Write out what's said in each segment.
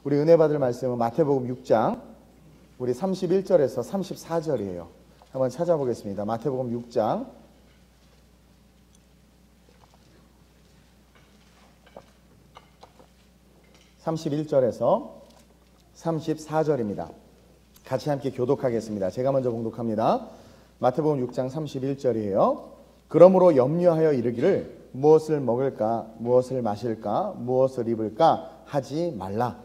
우리 은혜 받을 말씀은 마태복음 6장 우리 31절에서 34절이에요. 한번 찾아보겠습니다. 마태복음 6장 31절에서 34절입니다. 같이 함께 교독하겠습니다. 제가 먼저 봉독합니다. 마태복음 6장 31절이에요. 그러므로 염려하여 이르기를 무엇을 먹을까, 무엇을 마실까, 무엇을 입을까 하지 말라.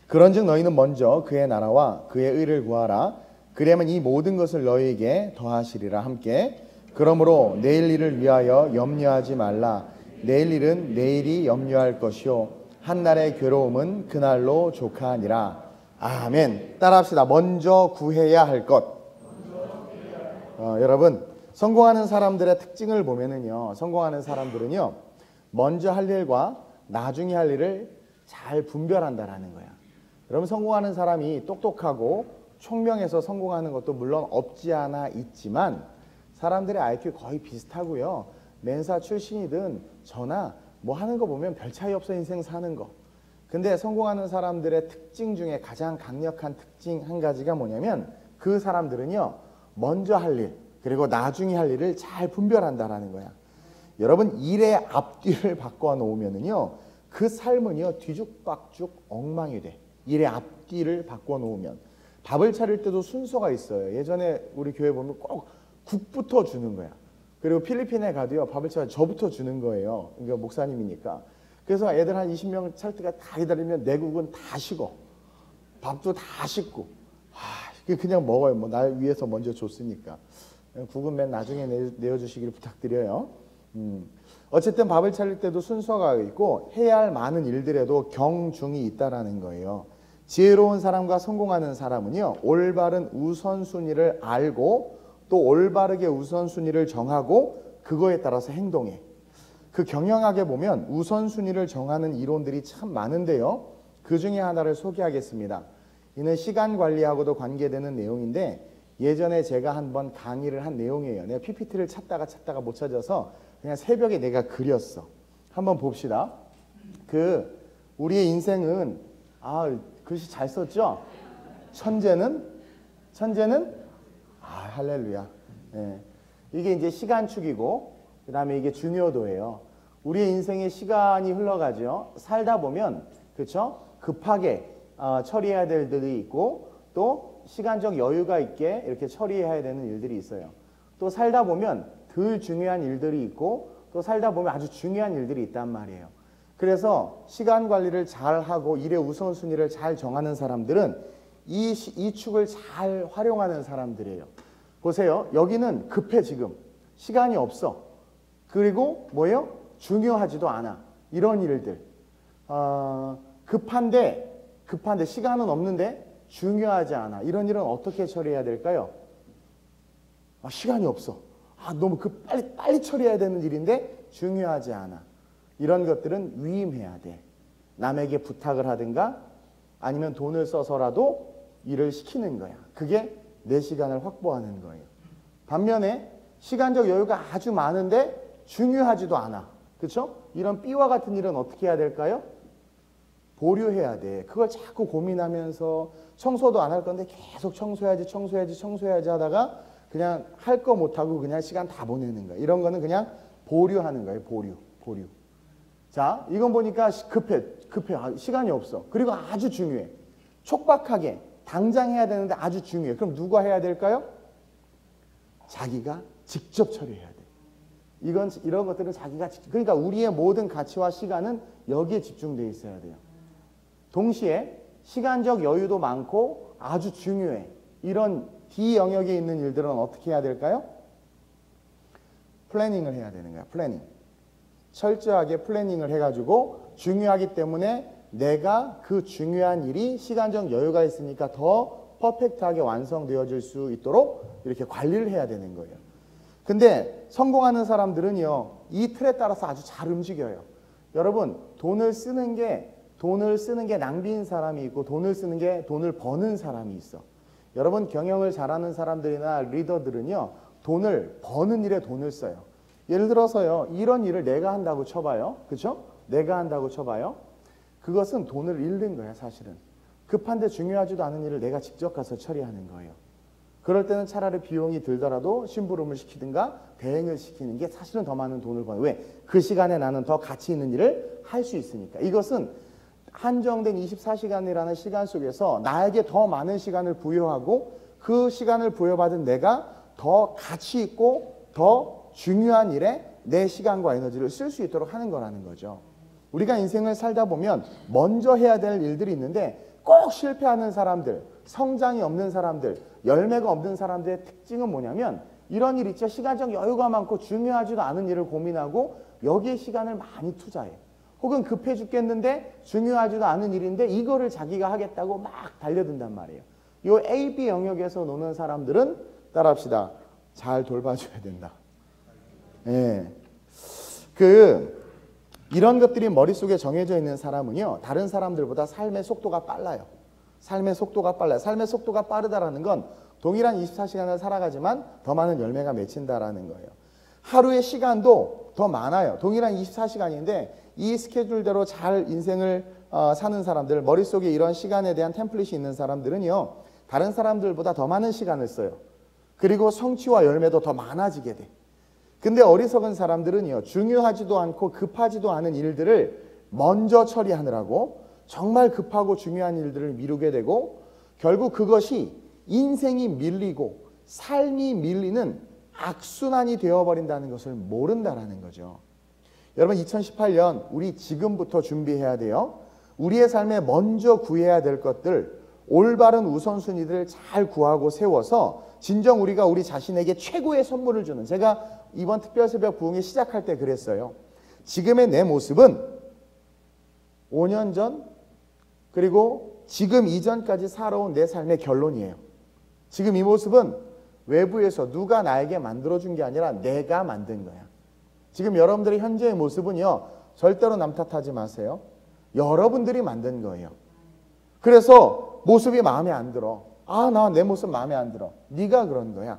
그런즉 너희는 먼저 그의 나라와 그의 의를 구하라. 그러면 이 모든 것을 너희에게 더하시리라. 함께 그러므로 내일 일을 위하여 염려하지 말라. 내일 일은 내일이 염려할 것이요 한날의 괴로움은 그날로 족하니라. 아멘. 따라합시다. 먼저 구해야 할 것. 여러분, 성공하는 사람들의 특징을 보면은요, 성공하는 사람들은요, 먼저 할 일과 나중에 할 일을 잘 분별한다라는 거야. 여러분, 성공하는 사람이 똑똑하고 총명해서 성공하는 것도 물론 없지 않아 있지만 사람들의 IQ 거의 비슷하고요. 맨사 출신이든 저나 뭐 하는 거 보면 별 차이 없어 인생 사는 거. 근데 성공하는 사람들의 특징 중에 가장 강력한 특징 한 가지가 뭐냐면 그 사람들은요. 먼저 할 일 그리고 나중에 할 일을 잘 분별한다라는 거야. 여러분 일의 앞뒤를 바꿔 놓으면은요. 그 삶은요. 뒤죽박죽 엉망이 돼. 일의 앞뒤를 바꿔놓으면. 밥을 차릴 때도 순서가 있어요. 예전에 우리 교회 보면 꼭 국부터 주는 거야. 그리고 필리핀에 가도요. 밥을 차릴 때 저부터 주는 거예요. 그러니까 목사님이니까. 그래서 애들 한 20명 찰 때가 다 기다리면 내 국은 다 식어. 밥도 다 식고. 그냥 먹어요. 뭐 날 위해서 먼저 줬으니까. 국은 맨 나중에 내어주시기를 부탁드려요. 어쨌든 밥을 차릴 때도 순서가 있고 해야 할 많은 일들에도 경중이 있다라는 거예요. 지혜로운 사람과 성공하는 사람은요. 올바른 우선순위를 알고 또 올바르게 우선순위를 정하고 그거에 따라서 행동해. 그 경영학에 보면 우선순위를 정하는 이론들이 참 많은데요. 그 중에 하나를 소개하겠습니다. 이는 시간 관리하고도 관계되는 내용인데 예전에 제가 한번 강의를 한 내용이에요. 내가 PPT를 찾다가 못 찾아서 그냥 새벽에 내가 그렸어. 한번 봅시다. 우리의 인생은 글씨 잘 썼죠? 천재는 할렐루야. 네. 이게 이제 시간축이고 그다음에 이게 중요도예요. 우리의 인생에 시간이 흘러가죠. 살다 보면 그렇죠? 급하게 처리해야 될 일들이 있고 또 시간적 여유가 있게 이렇게 처리해야 되는 일들이 있어요. 또 살다 보면 덜 중요한 일들이 있고 또 살다 보면 아주 중요한 일들이 있단 말이에요. 그래서 시간 관리를 잘 하고 일의 우선순위를 잘 정하는 사람들은 이 축을 잘 활용하는 사람들이에요. 보세요. 여기는 급해 지금. 시간이 없어. 그리고 뭐예요? 중요하지도 않아. 이런 일들. 급한데 시간은 없는데 중요하지 않아. 이런 일은 어떻게 처리해야 될까요? 시간이 없어. 너무 빨리 처리해야 되는 일인데 중요하지 않아. 이런 것들은 위임해야 돼. 남에게 부탁을 하든가 아니면 돈을 써서라도 일을 시키는 거야. 그게 내 시간을 확보하는 거예요. 반면에 시간적 여유가 아주 많은데 중요하지도 않아. 그렇죠? 이런 B와 같은 일은 어떻게 해야 될까요? 보류해야 돼. 그걸 자꾸 고민하면서 청소도 안 할 건데 계속 청소해야지 하다가 그냥 할 거 못하고 그냥 시간 다 보내는 거야. 이런 거는 그냥 보류하는 거예요. 보류. 자, 이건 보니까 급해. 시간이 없어. 그리고 아주 중요해. 촉박하게 당장 해야 되는데 아주 중요해. 그럼 누가 해야 될까요? 자기가 직접 처리해야 돼. 이런 것들은 자기가 직접. 그러니까 우리의 모든 가치와 시간은 여기에 집중되어 있어야 돼요. 동시에 시간적 여유도 많고 아주 중요해. 이런 D 영역에 있는 일들은 어떻게 해야 될까요? 플래닝을 해야 되는 거야. 플래닝. 철저하게 플래닝을 해가지고 중요하기 때문에 내가 그 중요한 일이 시간적 여유가 있으니까 더 퍼펙트하게 완성되어질 수 있도록 이렇게 관리를 해야 되는 거예요. 근데 성공하는 사람들은요. 이 틀에 따라서 아주 잘 움직여요. 여러분 돈을 쓰는 게 낭비인 사람이 있고 돈을 쓰는 게 돈을 버는 사람이 있어. 여러분 경영을 잘하는 사람들이나 리더들은요. 돈을 버는 일에 돈을 써요. 예를 들어서요. 이런 일을 내가 한다고 쳐봐요. 그렇죠? 내가 한다고 쳐봐요. 그것은 돈을 잃는 거야 사실은. 급한데 중요하지도 않은 일을 내가 직접 가서 처리하는 거예요. 그럴 때는 차라리 비용이 들더라도 심부름을 시키든가 대행을 시키는 게 사실은 더 많은 돈을 버는. 왜? 그 시간에 나는 더 가치 있는 일을 할 수 있으니까. 이것은 한정된 24시간이라는 시간 속에서 나에게 더 많은 시간을 부여하고 그 시간을 부여받은 내가 더 가치 있고 더 중요한 일에 내 시간과 에너지를 쓸 수 있도록 하는 거라는 거죠. 우리가 인생을 살다 보면 먼저 해야 될 일들이 있는데 꼭 실패하는 사람들, 성장이 없는 사람들, 열매가 없는 사람들의 특징은 뭐냐면 이런 일 있죠. 시간적 여유가 많고 중요하지도 않은 일을 고민하고 여기에 시간을 많이 투자해. 혹은 급해 죽겠는데 중요하지도 않은 일인데 이거를 자기가 하겠다고 막 달려든단 말이에요. 이 AB 영역에서 노는 사람들은 따라합시다. 잘 돌봐줘야 된다. 예. 이런 것들이 머릿속에 정해져 있는 사람은요. 다른 사람들보다 삶의 속도가 빨라요. 삶의 속도가 빨라요. 삶의 속도가 빠르다라는 건 동일한 24시간을 살아가지만 더 많은 열매가 맺힌다라는 거예요. 하루의 시간도 더 많아요. 동일한 24시간인데 이 스케줄대로 잘 인생을 사는 사람들, 머릿속에 이런 시간에 대한 템플릿이 있는 사람들은요. 다른 사람들보다 더 많은 시간을 써요. 그리고 성취와 열매도 더 많아지게 돼. 근데 어리석은 사람들은요. 중요하지도 않고 급하지도 않은 일들을 먼저 처리하느라고 정말 급하고 중요한 일들을 미루게 되고 결국 그것이 인생이 밀리고 삶이 밀리는 악순환이 되어버린다는 것을 모른다라는 거죠. 여러분 2018년 우리 지금부터 준비해야 돼요. 우리의 삶에 먼저 구해야 될 것들, 올바른 우선순위들을 잘 구하고 세워서 진정 우리가 우리 자신에게 최고의 선물을 주는, 제가 이번 특별새벽 부흥회 시작할 때 그랬어요. 지금의 내 모습은 5년 전 그리고 지금 이전까지 살아온 내 삶의 결론이에요. 지금 이 모습은 외부에서 누가 나에게 만들어준 게 아니라 내가 만든 거야. 지금 여러분들의 현재의 모습은요. 절대로 남 탓하지 마세요. 여러분들이 만든 거예요. 그래서 모습이 마음에 안 들어. 나 내 모습 마음에 안 들어. 네가 그런 거야.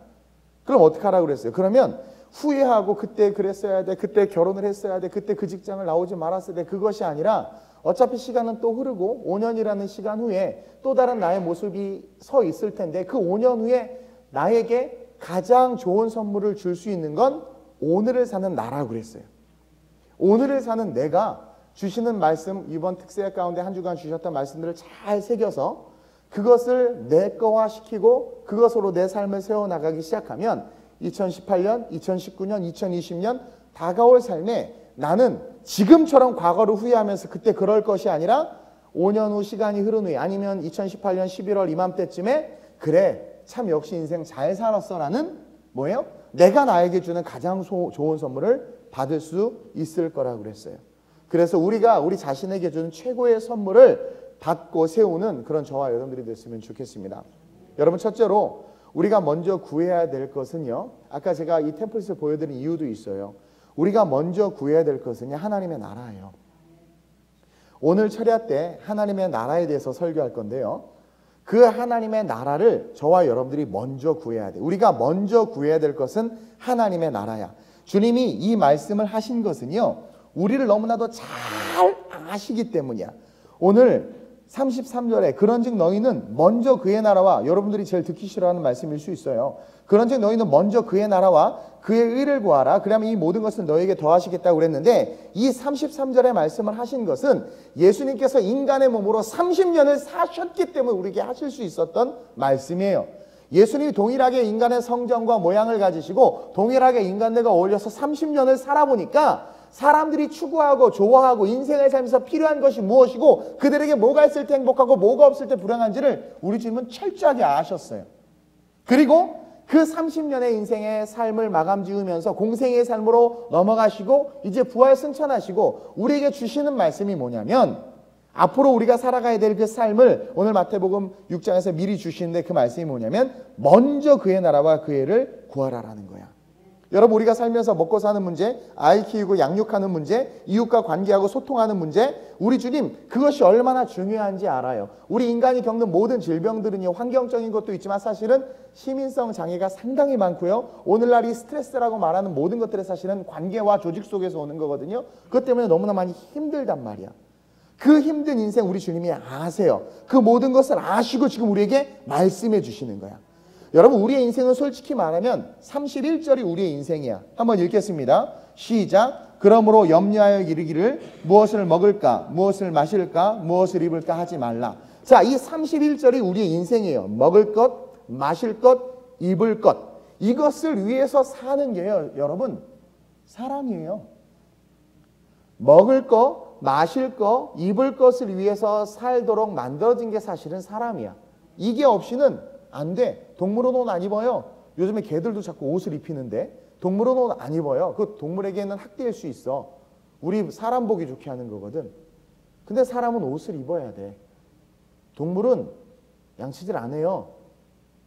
그럼 어떻게 하라고 그랬어요? 그러면 후회하고 그때 그랬어야 돼. 그때 결혼을 했어야 돼. 그때 그 직장을 나오지 말았어야 돼. 그것이 아니라 어차피 시간은 또 흐르고 5년이라는 시간 후에 또 다른 나의 모습이 서 있을 텐데 그 5년 후에 나에게 가장 좋은 선물을 줄 수 있는 건 오늘을 사는 나라고 그랬어요. 오늘을 사는 내가 주시는 말씀, 이번 특세 가운데 한 주간 주셨던 말씀들을 잘 새겨서 그것을 내 거화 시키고 그것으로 내 삶을 세워나가기 시작하면 2018년, 2019년, 2020년 다가올 삶에 나는 지금처럼 과거를 후회하면서 그때 그럴 것이 아니라 5년 후 시간이 흐른 후에 아니면 2018년 11월 이맘때쯤에 그래 참 역시 인생 잘 살았어라는 뭐예요? 내가 나에게 주는 가장 좋은 선물을 받을 수 있을 거라고 그랬어요. 그래서 우리가 우리 자신에게 주는 최고의 선물을 받고 세우는 그런 저와 여러분들이 됐으면 좋겠습니다. 여러분 첫째로 우리가 먼저 구해야 될 것은요. 아까 제가 이 템플릿을 보여드린 이유도 있어요. 우리가 먼저 구해야 될 것은 하나님의 나라예요. 오늘 철야 때 하나님의 나라에 대해서 설교할 건데요. 그 하나님의 나라를 저와 여러분들이 먼저 구해야 돼. 우리가 먼저 구해야 될 것은 하나님의 나라야. 주님이 이 말씀을 하신 것은요. 우리를 너무나도 잘 아시기 때문이야. 오늘 33절에 그런즉 너희는 먼저 그의 나라와, 여러분들이 제일 듣기 싫어하는 말씀일 수 있어요. 그런즉 너희는 먼저 그의 나라와 그의 의를 구하라. 그러면 이 모든 것을 너희에게 더하시겠다고 그랬는데 이 33절의 말씀을 하신 것은 예수님께서 인간의 몸으로 30년을 사셨기 때문에 우리에게 하실 수 있었던 말씀이에요. 예수님이 동일하게 인간의 성정과 모양을 가지시고 동일하게 인간들과 어울려서 30년을 살아보니까 사람들이 추구하고 좋아하고 인생을 살면서 필요한 것이 무엇이고 그들에게 뭐가 있을 때 행복하고 뭐가 없을 때 불행한지를 우리 주님은 철저하게 아셨어요. 그리고 그 30년의 인생의 삶을 마감 지으면서 공생의 삶으로 넘어가시고 이제 부활 승천하시고 우리에게 주시는 말씀이 뭐냐면 앞으로 우리가 살아가야 될 그 삶을 오늘 마태복음 6장에서 미리 주시는데 그 말씀이 뭐냐면 먼저 그의 나라와 그의 의를 구하라라는 거야. 여러분 우리가 살면서 먹고 사는 문제, 아이 키우고 양육하는 문제, 이웃과 관계하고 소통하는 문제, 우리 주님 그것이 얼마나 중요한지 알아요. 우리 인간이 겪는 모든 질병들은요, 환경적인 것도 있지만 사실은 시민성 장애가 상당히 많고요. 오늘날 이 스트레스라고 말하는 모든 것들은 사실은 관계와 조직 속에서 오는 거거든요. 그것 때문에 너무나 많이 힘들단 말이야. 그 힘든 인생 우리 주님이 아세요. 그 모든 것을 아시고 지금 우리에게 말씀해 주시는 거야. 여러분 우리의 인생은 솔직히 말하면 31절이 우리의 인생이야. 한번 읽겠습니다. 시작. 그러므로 염려하여 이르기를 무엇을 먹을까, 무엇을 마실까, 무엇을 입을까 하지 말라. 자, 이 31절이 우리의 인생이에요. 먹을 것, 마실 것, 입을 것. 이것을 위해서 사는 게요, 여러분 사람이에요. 먹을 거, 마실 거, 입을 것을 위해서 살도록 만들어진 게 사실은 사람이야. 이게 없이는 안 돼. 동물원 옷 안 입어요. 요즘에 개들도 자꾸 옷을 입히는데 동물원 옷 안 입어요. 그 동물에게는 학대일 수 있어. 우리 사람 보기 좋게 하는 거거든. 근데 사람은 옷을 입어야 돼. 동물은 양치질 안 해요.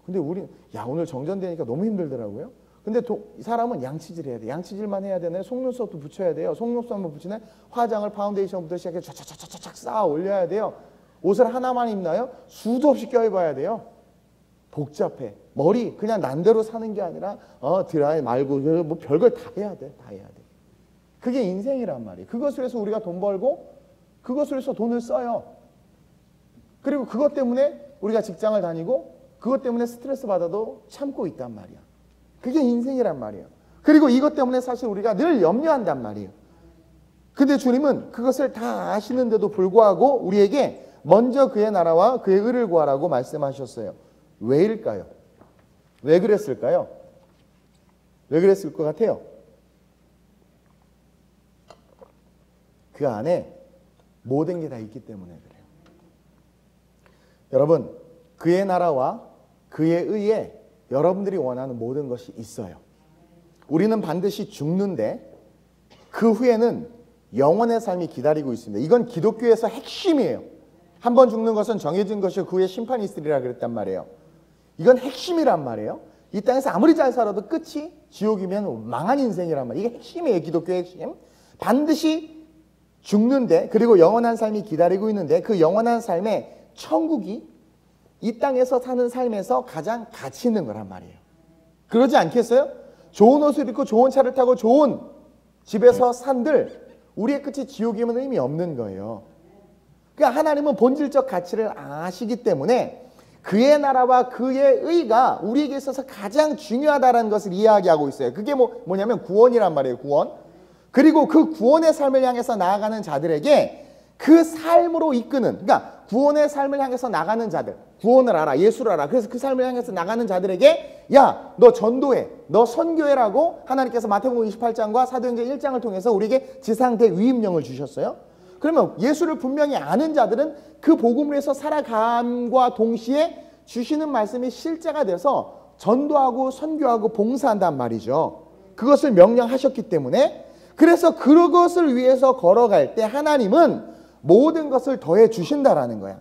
근데 우리 오늘 정전되니까 너무 힘들더라고요. 근데 사람은 양치질 해야 돼. 양치질만 해야 되나요? 속눈썹도 붙여야 돼요. 속눈썹 한번 붙이네. 화장을 파운데이션부터 시작해 쫙쫙쫙쫙 쌓아 올려야 돼요. 옷을 하나만 입나요? 수도 없이 껴입어야 돼요. 복잡해. 머리 그냥 난대로 사는 게 아니라 드라이 말고 뭐 별걸 다 해야 돼. 다 해야 돼. 그게 인생이란 말이에요. 그것을 위해서 우리가 돈 벌고 그것을 위해서 돈을 써요. 그리고 그것 때문에 우리가 직장을 다니고 그것 때문에 스트레스 받아도 참고 있단 말이야. 그게 인생이란 말이에요. 그리고 이것 때문에 사실 우리가 늘 염려한단 말이에요. 근데 주님은 그것을 다 아시는데도 불구하고 우리에게 먼저 그의 나라와 그의 의를 구하라고 말씀하셨어요. 왜일까요? 왜 그랬을까요? 왜 그랬을 것 같아요? 그 안에 모든 게 다 있기 때문에 그래요. 여러분, 그의 나라와 그의 의에 여러분들이 원하는 모든 것이 있어요. 우리는 반드시 죽는데 그 후에는 영원의 삶이 기다리고 있습니다. 이건 기독교에서 핵심이에요. 한 번 죽는 것은 정해진 것이고 그 후에 심판이 있으리라 그랬단 말이에요. 이건 핵심이란 말이에요. 이 땅에서 아무리 잘 살아도 끝이 지옥이면 망한 인생이란 말이에요. 이게 핵심이에요. 기독교의 핵심. 반드시 죽는데 그리고 영원한 삶이 기다리고 있는데 그 영원한 삶의 천국이 이 땅에서 사는 삶에서 가장 가치 있는 거란 말이에요. 그러지 않겠어요? 좋은 옷을 입고 좋은 차를 타고 좋은 집에서 산들 우리의 끝이 지옥이면 의미 없는 거예요. 그러니까 하나님은 본질적 가치를 아시기 때문에 그의 나라와 그의 의가 우리에게 있어서 가장 중요하다는 것을 이야기하고 있어요. 그게 뭐냐면 구원이란 말이에요. 구원. 그리고 그 구원의 삶을 향해서 나아가는 자들에게 그 삶으로 이끄는, 그러니까 구원의 삶을 향해서 나가는 자들, 구원을 알아, 예수를 알아. 그래서 그 삶을 향해서 나가는 자들에게 야, 너 전도해, 너 선교해라고 하나님께서 마태복음 28장과 사도행전 1장을 통해서 우리에게 지상대 위임령을 주셨어요. 그러면 예수를 분명히 아는 자들은 그 복음을 위해서 살아감과 동시에 주시는 말씀이 실제가 돼서 전도하고 선교하고 봉사한단 말이죠. 그것을 명령하셨기 때문에 그래서 그것을 위해서 걸어갈 때 하나님은 모든 것을 더해 주신다라는 거야.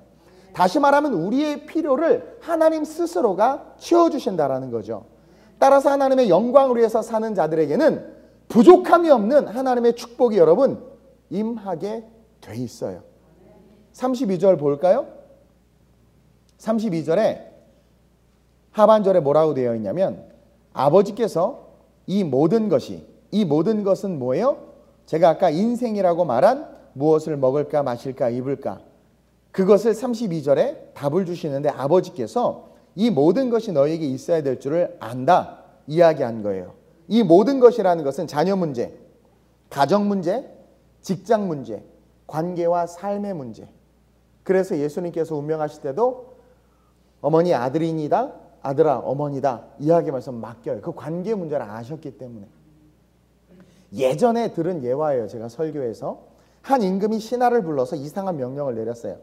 다시 말하면 우리의 필요를 하나님 스스로가 채워주신다라는 거죠. 따라서 하나님의 영광을 위해서 사는 자들에게는 부족함이 없는 하나님의 축복이 여러분 임하게 돼 있어요. 32절 볼까요? 32절에 하반절에 뭐라고 되어 있냐면 아버지께서 이 모든 것은 뭐예요? 제가 아까 인생이라고 말한 무엇을 먹을까 마실까 입을까 그것을 32절에 답을 주시는데 아버지께서 이 모든 것이 너에게 있어야 될 줄을 안다 이야기한 거예요. 이 모든 것이라는 것은 자녀 문제, 가정 문제, 직장 문제, 관계와 삶의 문제. 그래서 예수님께서 운명하실 때도 어머니 아들이니다 아들아 어머니다 이야기하면서 맡겨요. 그 관계 문제를 아셨기 때문에. 예전에 들은 예화예요. 제가 설교에서 한 임금이 신하를 불러서 이상한 명령을 내렸어요.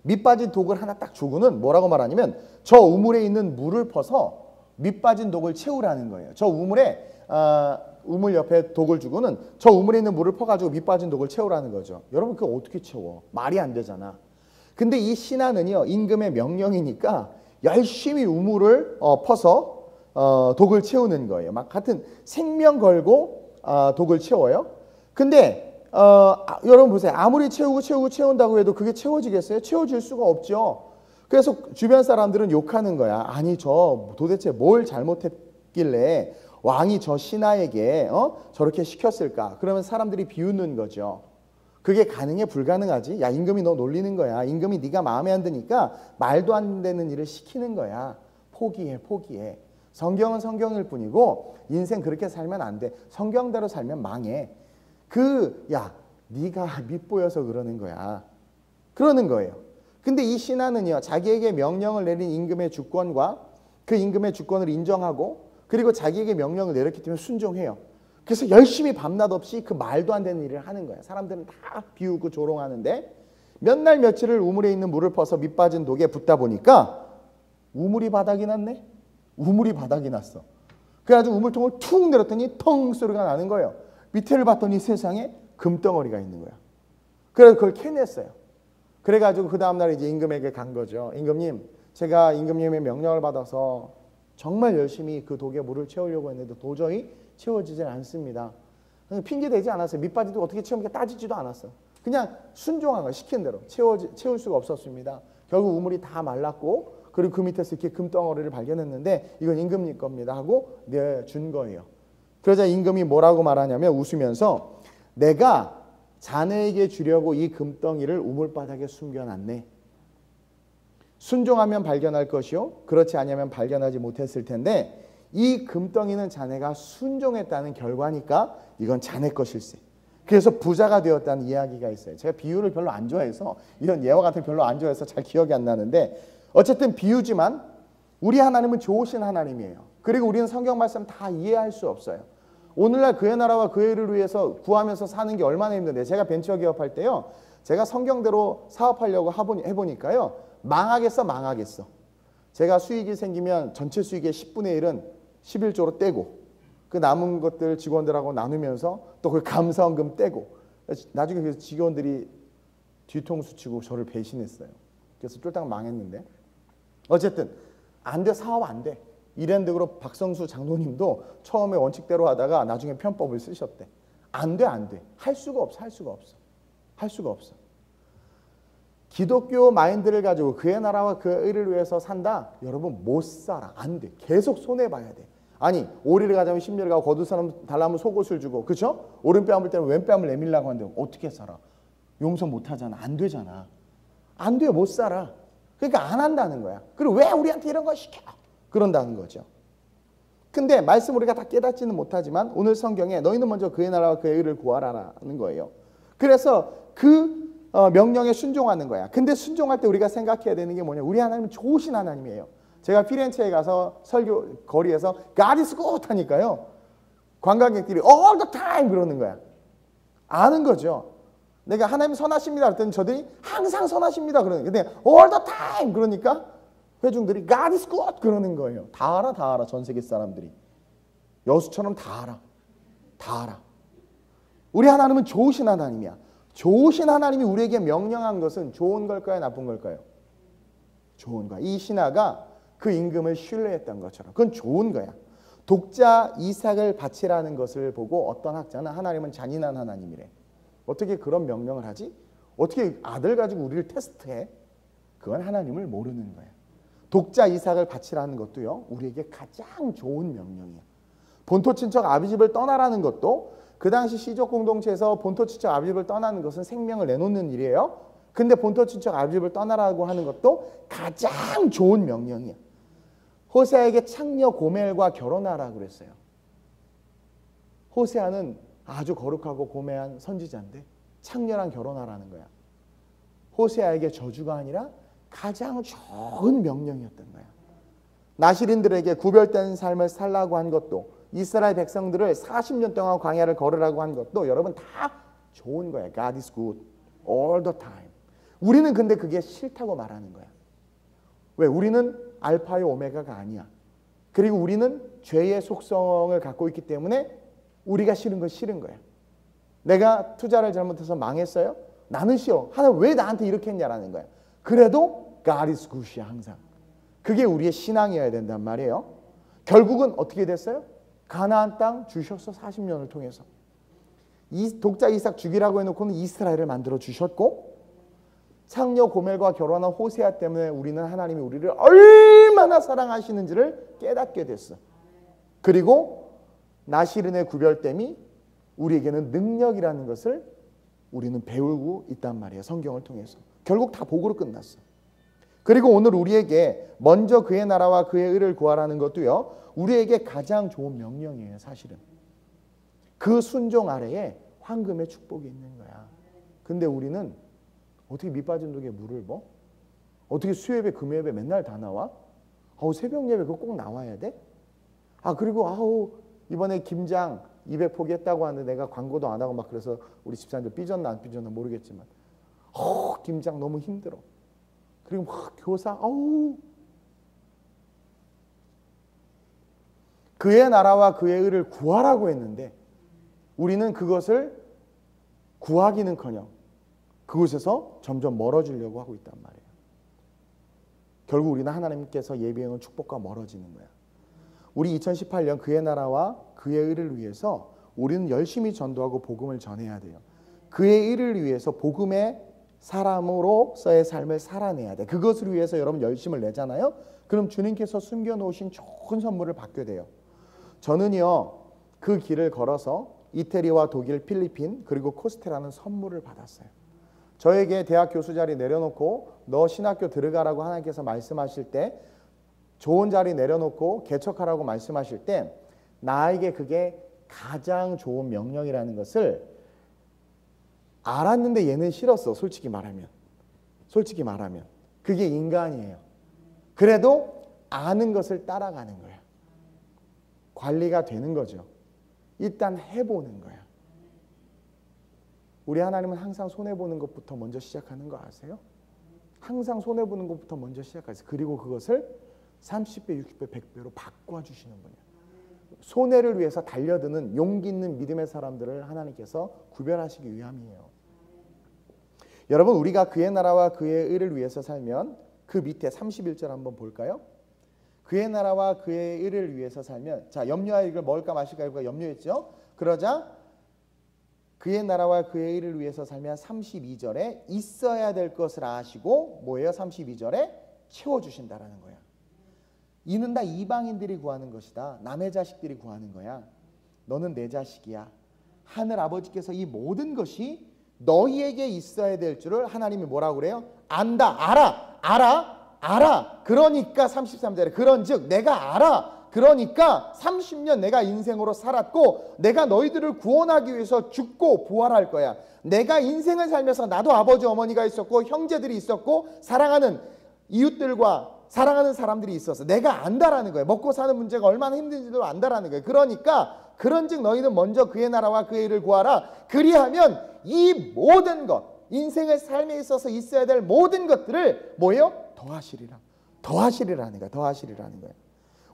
밑빠진 독을 하나 딱 주고는 뭐라고 말하냐면 저 우물에 있는 물을 퍼서 밑빠진 독을 채우라는 거예요. 저 우물에 우물 옆에 독을 주고는 저 우물에 있는 물을 퍼가지고 밑빠진 독을 채우라는 거죠. 여러분 그거 어떻게 채워? 말이 안 되잖아. 근데 이 신하는요 임금의 명령이니까 열심히 우물을 퍼서 독을 채우는 거예요. 막 같은 생명 걸고 독을 채워요. 근데 여러분 보세요. 아무리 채운다고 해도 그게 채워지겠어요? 채워질 수가 없죠. 그래서 주변 사람들은 욕하는 거야. 아니 저 도대체 뭘 잘못했길래 왕이 저 신하에게 저렇게 시켰을까? 그러면 사람들이 비웃는 거죠. 그게 가능해? 불가능하지? 야, 임금이 너 놀리는 거야. 임금이 네가 마음에 안 드니까 말도 안 되는 일을 시키는 거야. 포기해. 성경은 성경일 뿐이고 인생 그렇게 살면 안 돼. 성경대로 살면 망해. 네가 밉보여서 그러는 거야. 그러는 거예요. 근데 이 신하는요, 자기에게 명령을 내린 임금의 주권과 그 임금의 주권을 인정하고 그리고 자기에게 명령을 내렸기 때문에 순종해요. 그래서 열심히 밤낮 없이 그 말도 안 되는 일을 하는 거야. 사람들은 다 비우고 조롱하는데 몇 날 며칠을 우물에 있는 물을 퍼서 밑 빠진 독에 붓다 보니까 우물이 바닥이 났네. 우물이 바닥이 났어. 그래가지고 우물통을 툭 내렸더니 텅 소리가 나는 거예요. 밑에를 봤더니 세상에 금덩어리가 있는 거야. 그래서 그걸 캐냈어요. 그래가지고 그 다음날 이제 임금에게 간 거죠. 임금님, 제가 임금님의 명령을 받아서 정말 열심히 그 독에 물을 채우려고 했는데 도저히 채워지질 않습니다. 핑계 대지 않았어요. 밑빠지도 어떻게 채우니까 따지지도 않았어. 그냥 순종한 거예요. 시킨 대로 채울 수가 없었습니다. 결국 우물이 다 말랐고 그리고 그 밑에서 이렇게 금덩어리를 발견했는데 이건 임금님 겁니다 하고 내준 거예요. 그러자 임금이 뭐라고 말하냐면 웃으면서 내가 자네에게 주려고 이 금덩이를 우물바닥에 숨겨놨네. 순종하면 발견할 것이요 그렇지 않으면 발견하지 못했을 텐데 이 금덩이는 자네가 순종했다는 결과니까 이건 자네 것일세. 그래서 부자가 되었다는 이야기가 있어요. 제가 비유를 별로 안 좋아해서 이런 예화 같은 거 별로 안 좋아해서 잘 기억이 안 나는데 어쨌든 비유지만 우리 하나님은 좋으신 하나님이에요. 그리고 우리는 성경 말씀 다 이해할 수 없어요. 오늘날 그의 나라와 그의 일을 위해서 구하면서 사는 게 얼마나 힘든데 제가 벤처기업할 때요. 제가 성경대로 사업하려고 해보니까요. 망하겠어. 제가 수익이 생기면 전체 수익의 10분의 1은 11조로 떼고 그 남은 것들 직원들하고 나누면서 또 그 감사원금 떼고 나중에 그 직원들이 뒤통수 치고 저를 배신했어요. 그래서 쫄딱 망했는데 어쨌든 안 돼. 사업 안 돼. 이랜드그룹 박성수 장로님도 처음에 원칙대로 하다가 나중에 편법을 쓰셨대. 안 돼. 할 수가 없어. 기독교 마인드를 가지고 그의 나라와 그의 의를 위해서 산다? 여러분 못 살아. 안 돼. 계속 손해봐야 돼. 아니 오리를 가자면 심리를 가고 거둘 사람 달라면 속옷을 주고 그렇죠? 오른뺨 을 때는 왼뺨을 내밀라고 하는데 어떻게 살아? 용서 못 하잖아. 안 되잖아. 안 돼요. 못 살아. 그러니까 안 한다는 거야. 그리고 왜 우리한테 이런 거 시켜? 그런다는 거죠. 근데 말씀 우리가 다 깨닫지는 못하지만 오늘 성경에 너희는 먼저 그의 나라와 그의 의를 구하라는 거예요. 그래서 그 명령에 순종하는 거야. 근데 순종할 때 우리가 생각해야 되는 게 뭐냐? 우리 하나님은 좋으신 하나님이에요. 제가 피렌체에 가서 설교 거리에서 God is good 하니까요. 관광객들이 all the time 그러는 거야. 아는 거죠. 내가 하나님 선하십니다 그랬더니 저들이 항상 선하십니다 그러는 거예요. 근데 all the time 그러니까 회중들이 God is good 그러는 거예요. 다 알아. 전 세계 사람들이. 여수처럼 다 알아. 우리 하나님은 좋으신 하나님이야. 좋으신 하나님이 우리에게 명령한 것은 좋은 걸까요? 나쁜 걸까요? 좋은 거야. 이 신하가 그 임금을 신뢰했던 것처럼 그건 좋은 거야. 독자 이삭을 바치라는 것을 보고 어떤 학자는 하나님은 잔인한 하나님이래. 어떻게 그런 명령을 하지? 어떻게 아들 가지고 우리를 테스트해? 그건 하나님을 모르는 거야. 독자 이삭을 바치라는 것도요. 우리에게 가장 좋은 명령이야. 본토 친척 아비집을 떠나라는 것도 그 당시 시족 공동체에서 본토 친척 아비집을 떠나는 것은 생명을 내놓는 일이에요. 근데 본토 친척 아비집을 떠나라고 하는 것도 가장 좋은 명령이야. 호세아에게 창녀 고멜과 결혼하라고 그랬어요. 호세아는 아주 거룩하고 고매한 선지자인데 창녀랑 결혼하라는 거야. 호세아에게 저주가 아니라 가장 좋은 명령이었던 거야. 나시린들에게 구별된 삶을 살라고 한 것도 이스라엘 백성들을 40년 동안 광야를 걸으라고 한 것도 여러분 다 좋은 거야. God is good all the time. 우리는 근데 그게 싫다고 말하는 거야. 왜? 우리는 알파요 오메가가 아니야. 그리고 우리는 죄의 속성을 갖고 있기 때문에 우리가 싫은 건 싫은 거야. 내가 투자를 잘못해서 망했어요? 나는 싫어. 하나님 왜 나한테 이렇게 했냐라는 거야. 그래도 God is good이야 항상. 그게 우리의 신앙이어야 된단 말이에요. 결국은 어떻게 됐어요? 가나안 땅 주셨어. 40년을 통해서. 이 독자 이삭 죽이라고 해놓고는 이스라엘을 만들어 주셨고, 상녀 고멜과 결혼한 호세아 때문에 우리는 하나님이 우리를 얼마나 사랑하시는지를 깨닫게 됐어. 그리고 나시른의 구별됨이 우리에게는 능력이라는 것을 우리는 배우고 있단 말이에요. 성경을 통해서. 결국 다 복으로 끝났어. 그리고 오늘 우리에게 먼저 그의 나라와 그의 의를 구하라는 것도요, 우리에게 가장 좋은 명령이에요. 사실은 그 순종 아래에 황금의 축복이 있는 거야. 근데 우리는 어떻게 밑빠진 독에 물을 뭐? 어떻게 수요예배 금요예배 맨날 다 나와? 새벽 예배 그거 꼭 나와야 돼? 그리고 이번에 김장 200포기 했다고 하는데 내가 광고도 안 하고 막 그래서 우리 집사님들 삐졌나 안 삐졌나 모르겠지만 김장 너무 힘들어. 그리고 막 교사 그의 나라와 그의 의를 구하라고 했는데 우리는 그것을 구하기는커녕 그곳에서 점점 멀어지려고 하고 있단 말이에요. 결국 우리는 하나님께서 예비해 놓은 축복과 멀어지는 거야. 우리 2018년 그의 나라와 그의 의를 위해서 우리는 열심히 전도하고 복음을 전해야 돼요. 그의 의를 위해서 복음의 사람으로서의 삶을 살아내야 돼. 그것을 위해서 여러분 열심을 내잖아요. 그럼 주님께서 숨겨놓으신 좋은 선물을 받게 돼요. 저는요 그 길을 걸어서 이태리와 독일, 필리핀 그리고 코스테라는 선물을 받았어요. 저에게 대학 교수 자리 내려놓고 너 신학교 들어가라고 하나님께서 말씀하실 때, 좋은 자리 내려놓고 개척하라고 말씀하실 때 나에게 그게 가장 좋은 명령이라는 것을 알았는데 얘는 싫었어. 솔직히 말하면 그게 인간이에요. 그래도 아는 것을 따라가는 거야. 관리가 되는 거죠. 일단 해보는 거야. 우리 하나님은 항상 손해보는 것부터 먼저 시작하는 거 아세요? 항상 손해보는 것부터 먼저 시작하세요. 그리고 그것을 30배, 60배, 100배로 바꿔주시는 분이에요. 손해를 위해서 달려드는 용기 있는 믿음의 사람들을 하나님께서 구별하시기 위함이에요. 여러분, 우리가 그의 나라와 그의 의를 위해서 살면 그 밑에 31절 한번 볼까요? 그의 나라와 그의 의를 위해서 살면, 자, 염려하여 이걸 먹을까 마실까 이거 염려했죠? 그러자 그의 나라와 그의 의를 위해서 살면 32절에 있어야 될 것을 아시고 뭐예요? 32절에 채워주신다라는 거야. 이는 다 이방인들이 구하는 것이다. 남의 자식들이 구하는 거야. 너는 내 자식이야. 하늘 아버지께서 이 모든 것이 너희에게 있어야 될 줄을 하나님이 뭐라고 그래요? 안다. 알아. 그러니까 33절에 그런즉 내가 알아. 그러니까 30년 내가 인생으로 살았고 내가 너희들을 구원하기 위해서 죽고 부활할 거야. 내가 인생을 살면서 나도 아버지 어머니가 있었고 형제들이 있었고 사랑하는 이웃들과 사랑하는 사람들이 있어서 내가 안다라는 거예요. 먹고 사는 문제가 얼마나 힘든지도 안다라는 거예요. 그러니까 그런즉 너희는 먼저 그의 나라와 그의 의를 구하라. 그리하면 이 모든 것, 인생의 삶에 있어서 있어야 될 모든 것들을 뭐예요? 더하시리라는 거예요.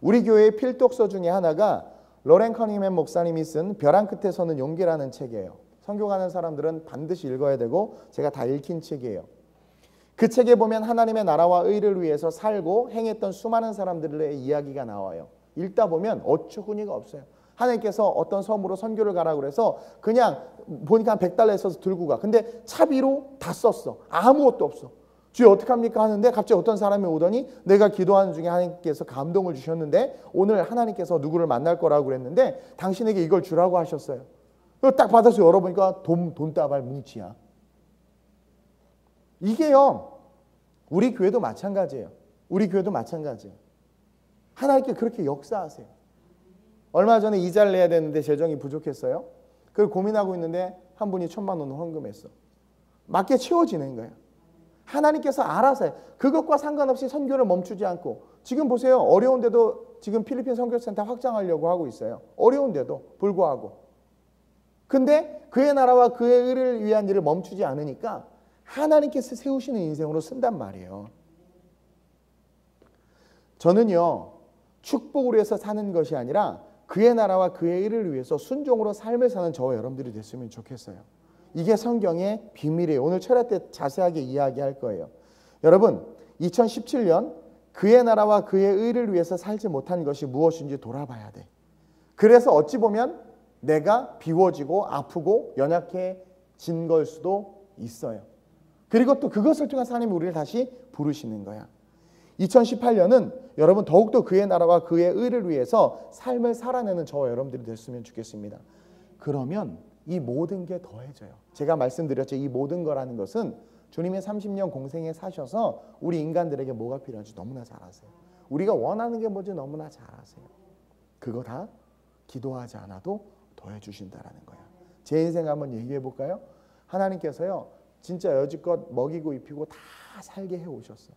우리 교회의 필독서 중에 하나가 로렌 커닝햄 목사님이 쓴 벼랑 끝에 서는 용기라는 책이에요. 선교 가는 사람들은 반드시 읽어야 되고 제가 다 읽힌 책이에요. 그 책에 보면 하나님의 나라와 의를 위해서 살고 행했던 수많은 사람들의 이야기가 나와요. 읽다 보면 어처구니가 없어요. 하나님께서 어떤 섬으로 선교를 가라고 그래서 그냥 보니까 한 100달러 있어서 들고 가. 근데 차비로 다 썼어. 아무것도 없어. 주여 어떡합니까 하는데 갑자기 어떤 사람이 오더니 내가 기도하는 중에 하나님께서 감동을 주셨는데 오늘 하나님께서 누구를 만날 거라고 그랬는데 당신에게 이걸 주라고 하셨어요. 딱 받아서 열어보니까 돈다발 뭉치야. 이게요, 우리 교회도 마찬가지예요. 하나님께 그렇게 역사하세요. 얼마 전에 이자를 내야 되는데 재정이 부족했어요. 그걸 고민하고 있는데 한 분이 1,000만 원을 헌금했어. 맞게 채워지는 거예요. 하나님께서 알아서 해요. 그것과 상관없이 선교를 멈추지 않고 지금 보세요. 어려운데도 지금 필리핀 선교센터 확장하려고 하고 있어요. 어려운데도 불구하고. 근데 그의 나라와 그의 의를 위한 일을 멈추지 않으니까 하나님께서 세우시는 인생으로 쓴단 말이에요. 저는요, 축복을 위해서 사는 것이 아니라 그의 나라와 그의 의를 위해서 순종으로 삶을 사는 저와 여러분들이 됐으면 좋겠어요. 이게 성경의 비밀이에요. 오늘 철야 때 자세하게 이야기할 거예요. 여러분, 2017년 그의 나라와 그의 의를 위해서 살지 못한 것이 무엇인지 돌아봐야 돼. 그래서 어찌 보면 내가 비워지고 아프고 연약해진 걸 수도 있어요. 그리고 또 그것을 통해서 하나님이 우리를 다시 부르시는 거야. 2018년은 여러분 더욱더 그의 나라와 그의 의를 위해서 삶을 살아내는 저와 여러분들이 됐으면 좋겠습니다. 그러면 이 모든 게 더해져요. 제가 말씀드렸죠. 이 모든 거라는 것은 주님의 30년 공생에 사셔서 우리 인간들에게 뭐가 필요한지 너무나 잘 아세요. 우리가 원하는 게 뭔지 너무나 잘 아세요. 그거 다 기도하지 않아도 더해 주신다라는 거야. 제 인생 한번 얘기해 볼까요? 하나님께서요. 진짜 여지껏 먹이고 입히고 다 살게 해 오셨어.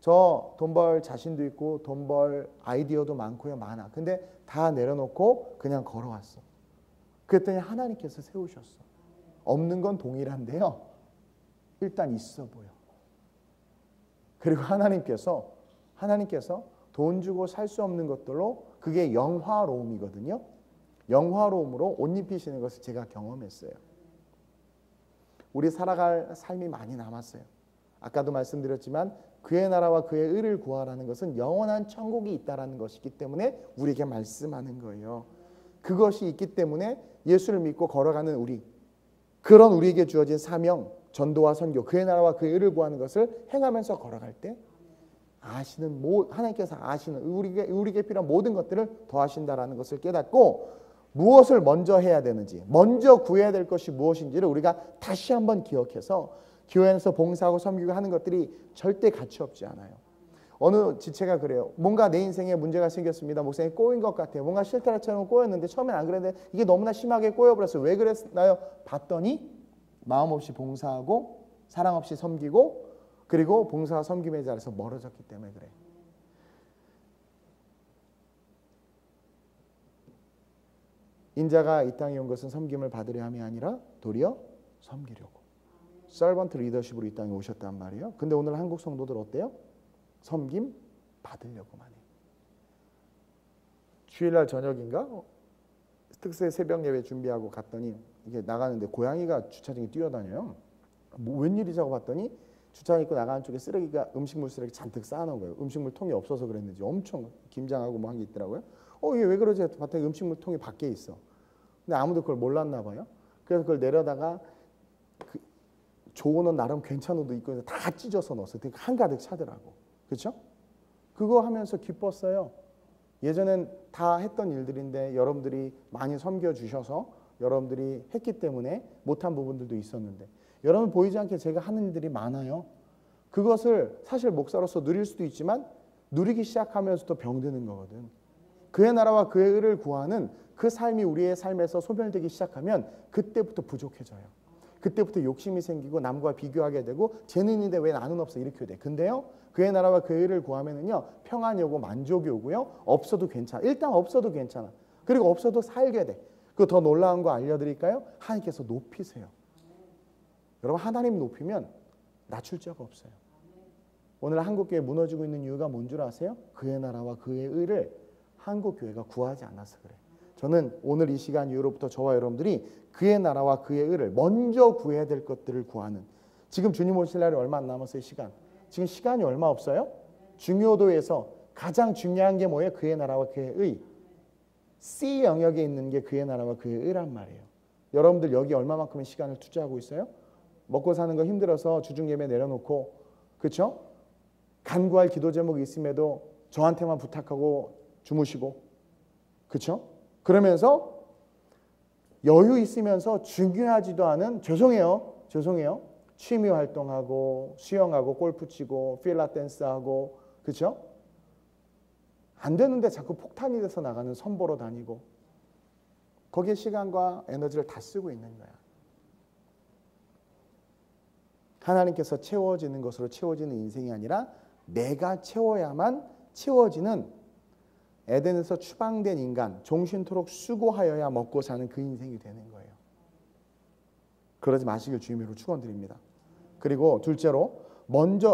저 돈 벌 자신도 있고 돈 벌 아이디어도 많고요. 많아. 근데 다 내려놓고 그냥 걸어왔어. 그랬더니 하나님께서 세우셨어. 없는 건 동일한데요. 일단 있어 보여. 그리고 하나님께서 돈 주고 살 수 없는 것들로 그게 영화로움이거든요. 영화로움으로 옷 입히시는 것을 제가 경험했어요. 우리 살아갈 삶이 많이 남았어요. 아까도 말씀드렸지만 그의 나라와 그의 의를 구하라는 것은 영원한 천국이 있다라는 것이기 때문에 우리에게 말씀하는 거예요. 그것이 있기 때문에 예수를 믿고 걸어가는 우리, 그런 우리에게 주어진 사명, 전도와 선교, 그의 나라와 그의 의를 구하는 것을 행하면서 걸어갈 때 하나님께서 아시는 우리에게 필요한 모든 것들을 더하신다라는 것을 깨닫고 무엇을 먼저 해야 되는지, 먼저 구해야 될 것이 무엇인지를 우리가 다시 한번 기억해서 교회 안에서 봉사하고 섬기고 하는 것들이 절대 가치 없지 않아요. 어느 지체가 그래요. 뭔가 내 인생에 문제가 생겼습니다. 목사님 꼬인 것 같아요. 뭔가 실타래처럼 꼬였는데 처음엔 안 그랬는데 이게 너무나 심하게 꼬여버렸어요. 왜 그랬나요? 봤더니 마음 없이 봉사하고 사랑 없이 섬기고 그리고 봉사와 섬김의 자리에서 멀어졌기 때문에 그래. 인자가 이 땅에 온 것은 섬김을 받으려 함이 아니라 도리어 섬기려고. 서번트 리더십으로 이 땅에 오셨단 말이에요. 근데 오늘 한국 성도들 어때요? 섬김 받으려고만 해. 주일날 저녁인가? 특세 새벽 예배 준비하고 갔더니 이게 나가는데 고양이가 주차장에 뛰어다녀요. 뭐 웬일이지 하고 봤더니 주차장 입고 나가는 쪽에 쓰레기가 음식물 쓰레기 잔뜩 쌓아놓은 거예요. 음식물 통이 없어서 그랬는지 엄청 김장하고 뭐 한 게 있더라고요. 이게 왜 그러지? 봤더니 음식물 통이 밖에 있어. 근데 아무도 그걸 몰랐나 봐요. 그래서 그걸 내려다가 좋은 옷 나름 괜찮은 옷도 입고 다 찢어서 넣었어요. 되게 한가득 차더라고. 그렇죠? 그거 하면서 기뻤어요. 예전엔 다 했던 일들인데 여러분들이 많이 섬겨주셔서 여러분들이 했기 때문에 못한 부분들도 있었는데 여러분 보이지 않게 제가 하는 일들이 많아요. 그것을 사실 목사로서 누릴 수도 있지만 누리기 시작하면서도 병드는 거거든. 그의 나라와 그의 의를 구하는 그 삶이 우리의 삶에서 소멸되기 시작하면 그때부터 부족해져요. 그때부터 욕심이 생기고 남과 비교하게 되고 쟤는 있는데 왜 나는 없어 이렇게 돼. 근데요 그의 나라와 그의 의를 구하면은요 평안이 오고 만족이 오고요 없어도 괜찮아. 일단 없어도 괜찮아. 그리고 없어도 살게 돼. 그 더 놀라운 거 알려드릴까요? 하나님께서 높이세요. 여러분 하나님 높이면 낮출 자가 없어요. 오늘 한국교회 무너지고 있는 이유가 뭔 줄 아세요? 그의 나라와 그의 의를 한국교회가 구하지 않아서 그래. 저는 오늘 이 시간 이후로부터 저와 여러분들이 그의 나라와 그의 의를 먼저 구해야 될 것들을 구하는, 지금 주님 오실 날이 얼마 안 남았어요. 지금 시간이 얼마 없어요. 중요도에서 가장 중요한 게 뭐예요? 그의 나라와 그의 의. C 영역에 있는 게 그의 나라와 그의 의란 말이에요. 여러분들 여기 얼마만큼의 시간을 투자하고 있어요? 먹고 사는 거 힘들어서 주중 예배 내려놓고, 그렇죠? 간구할 기도 제목이 있음에도 저한테만 부탁하고 주무시고, 그렇죠? 그러면서 여유 있으면서 중요하지도 않은, 죄송해요. 취미 활동하고 수영하고 골프 치고 필라 댄스하고, 그렇죠? 안 되는데 자꾸 폭탄이 돼서 나가는 선보러 다니고 거기에 시간과 에너지를 다 쓰고 있는 거야. 하나님께서 채워지는 것으로 채워지는 인생이 아니라 내가 채워야만 채워지는, 에덴에서 추방된 인간, 종신토록 수고하여야 먹고 사는 그 인생이 되는 거예요. 그러지 마시길 주님으로 축원드립니다. 그리고 둘째로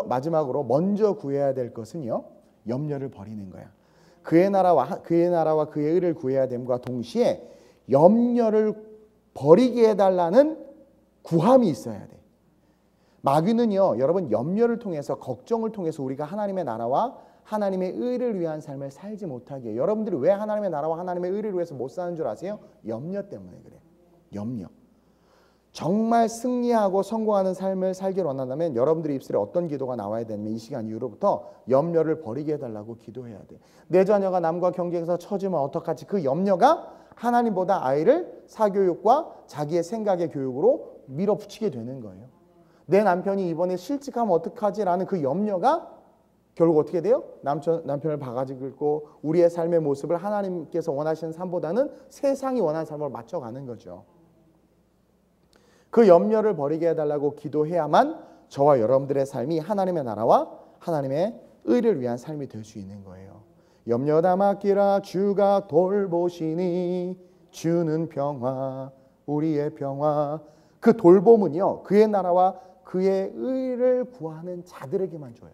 마지막으로 먼저 구해야 될 것은요, 염려를 버리는 거야. 그의 나라와 그의 의를 구해야 됨과 동시에 염려를 버리게 해달라는 구함이 있어야 돼. 마귀는요, 여러분 염려를 통해서, 걱정을 통해서 우리가 하나님의 나라와 하나님의 의를 위한 삶을 살지 못하게 해요. 여러분들이 왜 하나님의 나라와 하나님의 의를 위해서 못 사는 줄 아세요? 염려 때문에 그래요. 염려. 정말 승리하고 성공하는 삶을 살기를 원한다면 여러분들의 입술에 어떤 기도가 나와야 되냐면 이 시간 이후로부터 염려를 버리게 해달라고 기도해야 돼. 내 자녀가 남과 경쟁에서 처지면 어떡하지? 그 염려가 하나님보다 아이를 사교육과 자기의 생각의 교육으로 밀어붙이게 되는 거예요. 내 남편이 이번에 실직하면 어떡하지라는 그 염려가 결국 어떻게 돼요? 남편을 바가지 긁고 우리의 삶의 모습을 하나님께서 원하시는 삶보다는 세상이 원하는 삶으로 맞춰가는 거죠. 그 염려를 버리게 해달라고 기도해야만 저와 여러분들의 삶이 하나님의 나라와 하나님의 의를 위한 삶이 될 수 있는 거예요. 염려다 맡기라 주가 돌보시니 주는 평화 우리의 평화. 그 돌봄은요 그의 나라와 그의 의를 구하는 자들에게만 줘요.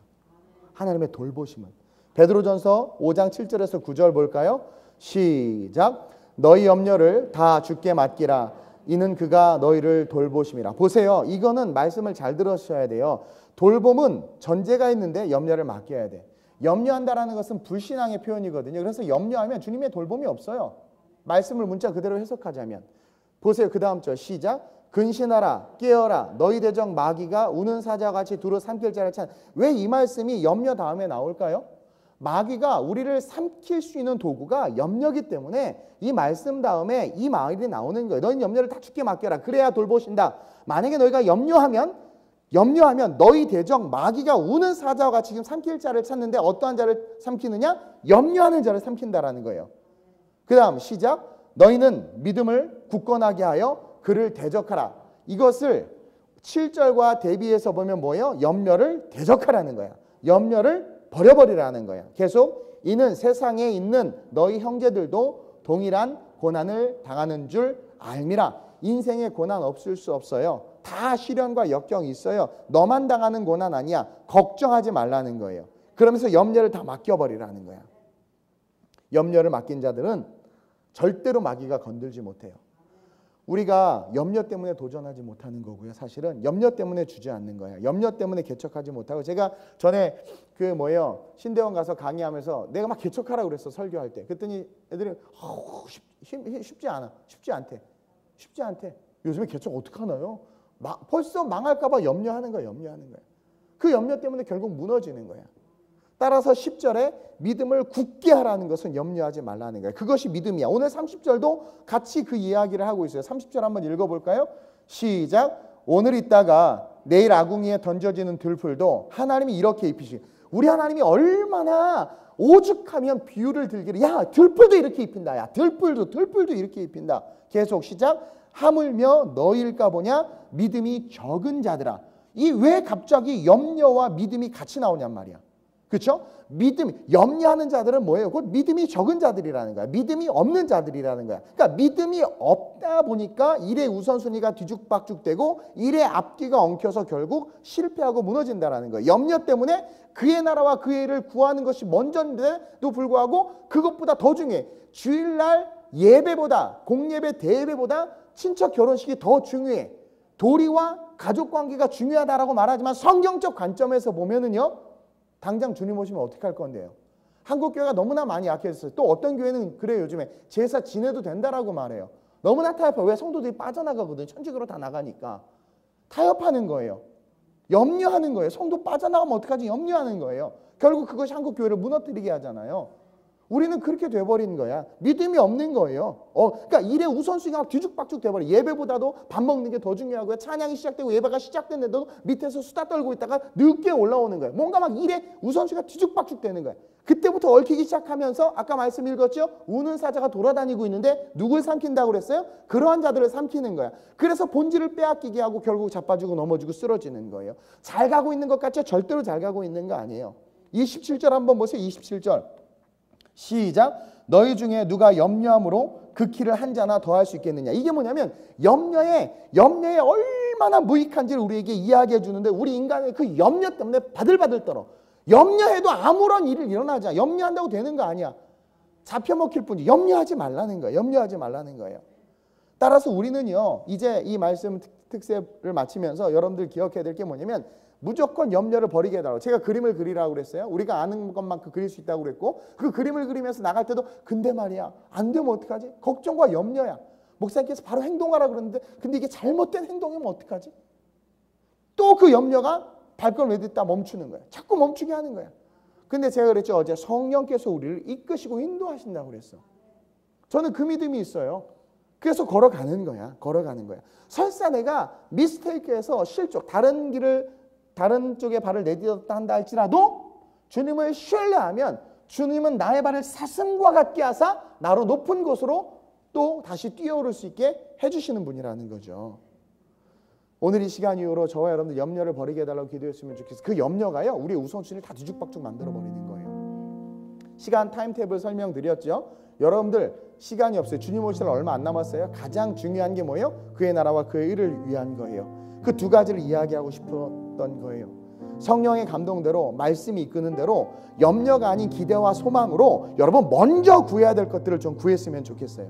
하나님의 돌보심은. 베드로전서 5장 7절에서 9절 볼까요? 시작. 너희 염려를 다 주께 맡기라. 이는 그가 너희를 돌보심이라. 보세요. 이거는 말씀을 잘 들으셔야 돼요. 돌봄은 전제가 있는데 염려를 맡겨야 돼. 염려한다라는 것은 불신앙의 표현이거든요. 그래서 염려하면 주님의 돌봄이 없어요. 말씀을 문자 그대로 해석하자면. 보세요. 그 다음 절 시작. 근신하라 깨어라 너희 대적 마귀가 우는 사자와 같이 두루 삼킬 자를 찾. 왜 이 말씀이 염려 다음에 나올까요? 마귀가 우리를 삼킬 수 있는 도구가 염려기 때문에 이 말씀 다음에 이 말이 나오는 거예요. 너희 염려를 다 주께 맡겨라. 그래야 돌보신다. 만약에 너희가 염려하면 너희 대적 마귀가 우는 사자와 같이 지금 삼킬 자를 찾는데 어떠한 자를 삼키느냐? 염려하는 자를 삼킨다라는 거예요. 그 다음 시작. 너희는 믿음을 굳건하게 하여 그를 대적하라. 이것을 7절과 대비해서 보면 뭐예요? 염려를 대적하라는 거야. 염려를 버려버리라는 거야. 계속 이는 세상에 있는 너희 형제들도 동일한 고난을 당하는 줄 알미라. 인생에 고난 없을 수 없어요. 다 시련과 역경이 있어요. 너만 당하는 고난 아니야. 걱정하지 말라는 거예요. 그러면서 염려를 다 맡겨버리라는 거야. 염려를 맡긴 자들은 절대로 마귀가 건들지 못해요. 우리가 염려 때문에 도전하지 못하는 거고요. 사실은 염려 때문에 주지 않는 거예요. 염려 때문에 개척하지 못하고. 제가 전에 신대원 가서 강의하면서 내가 막 개척하라고 그랬어. 설교할 때. 그랬더니 애들이 쉽지 않대. 요즘에 개척 어떡하나요? 벌써 망할까 봐 염려하는 거야. 그 염려 때문에 결국 무너지는 거야. 따라서 10절에 믿음을 굳게 하라는 것은 염려하지 말라는 거예요. 그것이 믿음이야. 오늘 30절도 같이 그 이야기를 하고 있어요. 30절 한번 읽어볼까요? 시작. 오늘 있다가 내일 아궁이에 던져지는 들풀도 하나님이 이렇게 입히시. 우리 하나님이 얼마나 오죽하면 비유를 들기를 야 들풀도 이렇게 입힌다. 야 들풀도 이렇게 입힌다. 계속 시작. 하물며 너희일까 보냐 믿음이 적은 자들아. 이 왜 갑자기 염려와 믿음이 같이 나오냔 말이야. 그렇죠? 염려하는 자들은 뭐예요? 곧 믿음이 적은 자들이라는 거야. 믿음이 없는 자들이라는 거야. 그러니까 믿음이 없다 보니까 일의 우선순위가 뒤죽박죽되고 일의 앞뒤가 엉켜서 결국 실패하고 무너진다라는 거예요. 염려 때문에 그의 나라와 그의 일을 구하는 것이 먼저인데도 불구하고 그것보다 더 중요해. 주일날 예배보다 공예배 대예배보다 친척 결혼식이 더 중요해. 도리와 가족관계가 중요하다라고 말하지만 성경적 관점에서 보면은요. 당장 주님 오시면 어떻게 할 건데요? 한국 교회가 너무나 많이 약해졌어요. 또 어떤 교회는 그래요. 요즘에 제사 지내도 된다라고 말해요. 너무나 타협해요. 왜? 성도들이 빠져나가거든. 천직으로 다 나가니까. 타협하는 거예요. 염려하는 거예요. 성도 빠져나가면 어떡하지? 염려하는 거예요. 결국 그것이 한국 교회를 무너뜨리게 하잖아요. 우리는 그렇게 돼버린 거야. 믿음이 없는 거예요. 그러니까 일의 우선순위가 뒤죽박죽 돼버려. 예배보다도 밥 먹는 게 더 중요하고요. 찬양이 시작되고 예배가 시작됐는데도 밑에서 수다 떨고 있다가 늦게 올라오는 거예요. 뭔가 막 일의 우선순위가 뒤죽박죽 되는 거예요. 그때부터 얽히기 시작하면서 아까 말씀 읽었죠? 우는 사자가 돌아다니고 있는데 누굴 삼킨다고 그랬어요? 그러한 자들을 삼키는 거야. 그래서 본질을 빼앗기게 하고 결국 자빠지고 넘어지고 쓰러지는 거예요. 잘 가고 있는 것 같죠? 절대로 잘 가고 있는 거 아니에요. 27절 한번 보세요. 27절. 시작. 너희 중에 누가 염려함으로 그 키를 한 자나 더할 수 있겠느냐. 이게 뭐냐면 염려에 얼마나 무익한지를 우리에게 이야기해 주는데 우리 인간의 그 염려 때문에 바들바들 떨어. 염려해도 아무런 일이 일어나지 않아. 염려한다고 되는 거 아니야. 잡혀먹힐 뿐이지. 염려하지 말라는 거예요. 따라서 우리는요. 이제 이 말씀 특세를 마치면서 여러분들 기억해야 될 게 뭐냐면 무조건 염려를 버리게 해달라고. 제가 그림을 그리라고 그랬어요. 우리가 아는 것만큼 그릴 수 있다고 그랬고, 그 그림을 그리면서 나갈 때도 근데 말이야, 안 되면 어떡하지? 걱정과 염려야. 목사님께서 바로 행동하라 그러는데 근데 이게 잘못된 행동이면 어떡하지? 또 그 염려가 발걸음을 내딛다 멈추는 거야. 자꾸 멈추게 하는 거야. 근데 제가 그랬죠. 어제 성령께서 우리를 이끄시고 인도하신다고 그랬어. 저는 그 믿음이 있어요. 그래서 걸어가는 거야. 걸어가는 거야. 설사 내가 미스테이크해서 실족, 다른 쪽에 발을 내딛었다 한다 할지라도 주님을 신뢰하면 주님은 나의 발을 사슴과 같게 하사 나로 높은 곳으로 또 다시 뛰어오를 수 있게 해주시는 분이라는 거죠. 오늘 이 시간 이후로 저와 여러분들 염려를 버리게 해달라고 기도했으면 좋겠어요. 그 염려가요, 우리의 우선순위를 다 뒤죽박죽 만들어버리는 거예요. 시간 타임테이블 설명드렸죠. 여러분들 시간이 없어요. 주님 오실 날 얼마 안 남았어요. 가장 중요한 게 뭐예요? 그의 나라와 그의 의를 위한 거예요. 그 두 가지를 이야기하고 싶었던 거예요. 성령의 감동대로, 말씀이 이끄는 대로 염려가 아닌 기대와 소망으로 여러분 먼저 구해야 될 것들을 좀 구했으면 좋겠어요.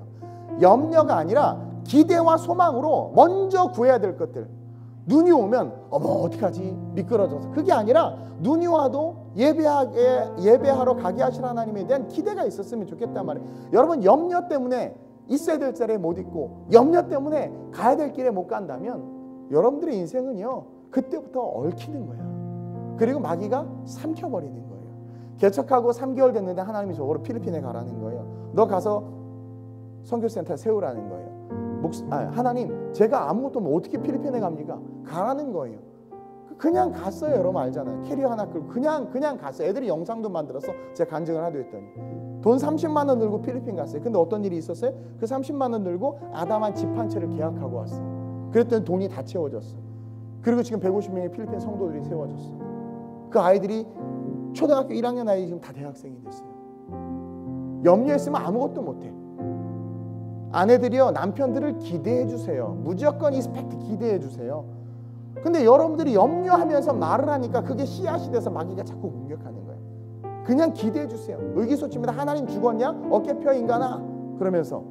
염려가 아니라 기대와 소망으로 먼저 구해야 될 것들. 눈이 오면 어머 어떡하지? 미끄러져서. 그게 아니라 눈이 와도 예배하러 가게 하실 하나님에 대한 기대가 있었으면 좋겠단 말이에요. 여러분 염려 때문에 있어야 될 자리에 못 있고 염려 때문에 가야 될 길에 못 간다면 여러분들의 인생은요 그때부터 얽히는 거야. 그리고 마귀가 삼켜버리는 거예요. 개척하고 3개월 됐는데 하나님이 저거로 필리핀에 가라는 거예요. 너 가서 선교센터 세우라는 거예요. 하나님 제가 아무것도 없으면 어떻게 필리핀에 갑니까? 가라는 거예요. 그냥 갔어요. 여러분 알잖아요. 캐리어 하나 끌고 그냥 갔어요. 애들이 영상도 만들어서 제가 간증을 하도 했더니 돈 30만 원 들고 필리핀 갔어요. 근데 어떤 일이 있었어요? 그 30만 원 들고 아담한 집 한 채를 계약하고 왔어요. 그랬더니 돈이 다 채워졌어. 그리고 지금 150명의 필리핀 성도들이 세워졌어. 그 아이들이 초등학교 1학년 아이 지금 다 대학생이 됐어요. 염려했으면 아무것도 못해. 아내들이요 남편들을 기대해 주세요. 무조건 리스펙트 기대해 주세요. 근데 여러분들이 염려하면서 말을 하니까 그게 씨앗이 돼서 마귀가 자꾸 공격하는 거예요. 그냥 기대해 주세요. 의기소침이다. 하나님 죽었냐? 어깨 펴 인간아. 그러면서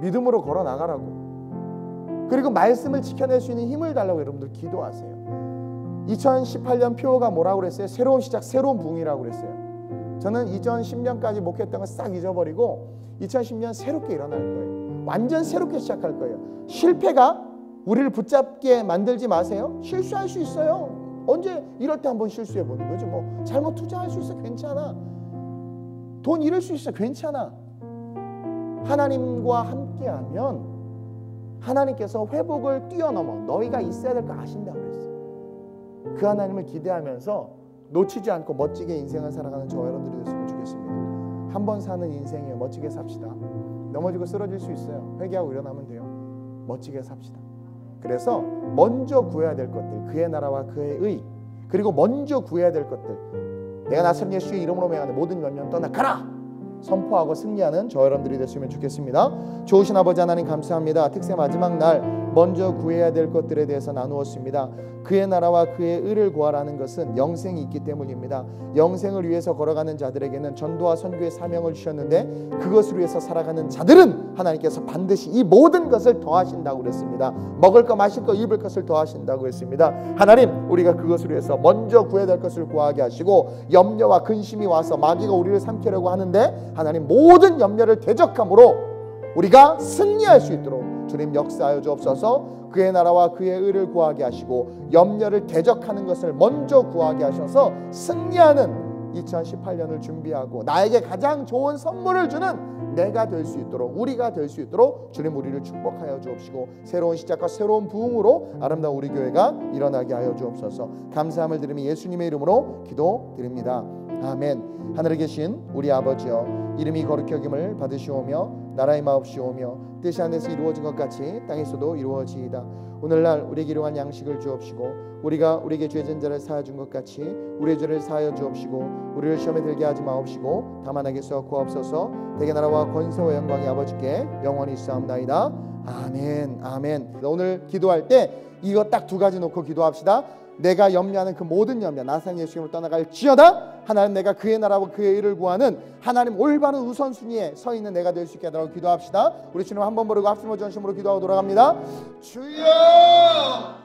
믿음으로 걸어 나가라고. 그리고 말씀을 지켜낼 수 있는 힘을 달라고 여러분들 기도하세요. 2018년 표어가 뭐라고 그랬어요? 새로운 시작, 새로운 부흥이라고 그랬어요. 저는 2010년까지 목회했던 거 싹 잊어버리고 2010년 새롭게 일어날 거예요. 완전 새롭게 시작할 거예요. 실패가 우리를 붙잡게 만들지 마세요. 실수할 수 있어요. 언제 이럴 때 한번 실수해 보는 거죠. 뭐 잘못 투자할 수 있어. 괜찮아. 돈 잃을 수 있어. 괜찮아. 하나님과 함께하면 하나님께서 회복을 뛰어넘어 너희가 있어야 될 거 아신다고 그랬어요. 그 하나님을 기대하면서 놓치지 않고 멋지게 인생을 살아가는 저와 여러분들이 됐으면 좋겠습니다. 한 번 사는 인생이에요. 멋지게 삽시다. 넘어지고 쓰러질 수 있어요. 회개하고 일어나면 돼요. 멋지게 삽시다. 그래서 먼저 구해야 될 것들, 그의 나라와 그의 의, 그리고 먼저 구해야 될 것들, 내가 나서는 예수의 이름으로 명하는 모든 연면 떠나가라! 선포하고 승리하는 저 여러분들이 됐으면 좋겠습니다. 좋으신 아버지 하나님 감사합니다. 특세 마지막 날 먼저 구해야 될 것들에 대해서 나누었습니다. 그의 나라와 그의 의를 구하라는 것은 영생이 있기 때문입니다. 영생을 위해서 걸어가는 자들에게는 전도와 선교의 사명을 주셨는데 그것을 위해서 살아가는 자들은 하나님께서 반드시 이 모든 것을 더하신다고 그랬습니다. 먹을 거 마실 거 입을 것을 더하신다고 했습니다. 하나님 우리가 그것을 위해서 먼저 구해야 될 것을 구하게 하시고 염려와 근심이 와서 마귀가 우리를 삼키려고 하는데 하나님 모든 염려를 대적함으로 우리가 승리할 수 있도록 주님 역사하여 주옵소서. 그의 나라와 그의 의를 구하게 하시고 염려를 대적하는 것을 먼저 구하게 하셔서 승리하는 2018년을 준비하고 나에게 가장 좋은 선물을 주는 내가 될 수 있도록 우리가 될 수 있도록 주님 우리를 축복하여 주옵시고 새로운 시작과 새로운 부흥으로 아름다운 우리 교회가 일어나게 하여 주옵소서. 감사함을 드리며 예수님의 이름으로 기도드립니다. 아멘. 하늘에 계신 우리 아버지여 이름이 거룩히 여김을 받으시오며 나라의 마옵시오며 뜻이 하늘에서 이루어진 것 같이 땅에서도 이루어지이다. 오늘날 우리에게 일용할 양식을 주옵시고 우리가 우리에게 죄진 자를 사하여 준 것 같이 우리의 죄를 사하여 주옵시고 우리를 시험에 들게 하지 마옵시고 다만 악에서 구하옵소서. 대개 나라와 권세와 영광이 아버지께 영원히 있사옵나이다. 아멘. 아멘. 오늘 기도할 때 이거 딱 두 가지 놓고 기도합시다. 내가 염려하는 그 모든 염려 나사렛 예수님을 떠나갈지어다. 하나님 내가 그의 나라와 그의 의를 구하는 하나님 올바른 우선순위에 서 있는 내가 될 수 있게 하도록 기도합시다. 우리 주님 한번 부르고 합심과 전심으로 기도하고 돌아갑니다. 주여